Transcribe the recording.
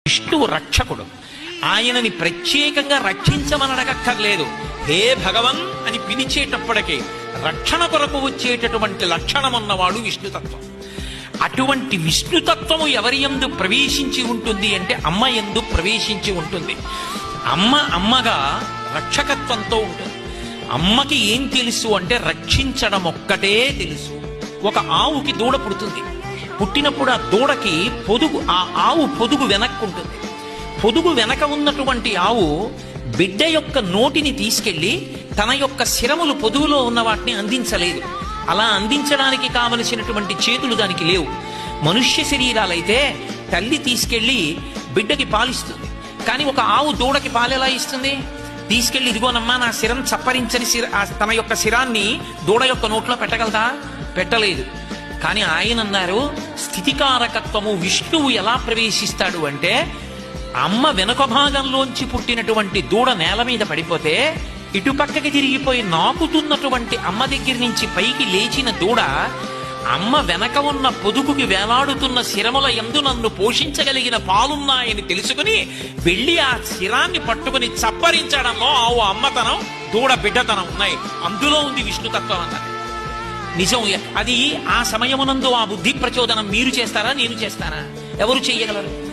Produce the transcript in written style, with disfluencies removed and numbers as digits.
విష్ణువు రక్షకుడు. ఆయనని ప్రత్యేకంగా రక్షించమనడగక్కర్లేదు. హే భగవన్ అని పిలిచేటప్పటికీ రక్షణ కొరకు వచ్చేటటువంటి లక్షణమున్నవాడు విష్ణుతత్వం. అటువంటి విష్ణుతత్వము ఎవరి యందు ప్రవేశించి ఉంటుంది అంటే అమ్మ యందు ప్రవేశించి ఉంటుంది. అమ్మ అమ్మగా రక్షకత్వంతో ఉంటుంది. అమ్మకి ఏం తెలుసు అంటే రక్షించడం ఒక్కటే తెలుసు. ఒక ఆవుకి దూడ పుడుతుంది. పుట్టినప్పుడు ఆ దూడకి ఆ ఆవు పొదుగు వెనక్కుంటుంది. పొదుగు వెనక ఉన్నటువంటి ఆవు బిడ్డ యొక్క నోటిని తీసుకెళ్లి తన యొక్క శిరములు పొదుగులో ఉన్న వాటిని అందించలేదు. అలా అందించడానికి కావలసినటువంటి చేతులు దానికి లేవు. మనుష్య శరీరాలైతే తల్లి తీసుకెళ్లి బిడ్డకి పాలిస్తుంది. కానీ ఒక ఆవు దూడకి పాలెలా ఇస్తుంది? తీసుకెళ్లి ఇదిగోనమ్మా నా శిరం చప్పరించని తన యొక్క శిరాన్ని దూడ యొక్క నోట్లో పెట్టగలదా? పెట్టలేదు. కానీ ఆయన అన్నారు స్థితికారకత్వము విష్ణువు ఎలా ప్రవేశిస్తాడు అంటే అమ్మ వెనుక భాగంలోంచి పుట్టినటువంటి దూడ నేల మీద పడిపోతే ఇటుపక్కకి తిరిగిపోయి నాకుతున్నటువంటి అమ్మ దగ్గర నుంచి పైకి లేచిన దూడ అమ్మ వెనక ఉన్న పొదుగుకి వేలాడుతున్న శిరముల యందు నన్ను పోషించగలిగిన పాలున్నాయని తెలుసుకుని వెళ్ళి ఆ శిరాన్ని పట్టుకుని చప్పరించడంలో ఆవు అమ్మతనం దూడ బిడ్డతనం ఉన్నాయి. అందులో ఉంది విష్ణుతత్వం అన్నది. నిజం. అది ఆ సమయమునందు ఆ బుద్ధి ప్రచోదనం మీరు చేస్తారా, నేను చేస్తానా? ఎవరు చెయ్యగలరు?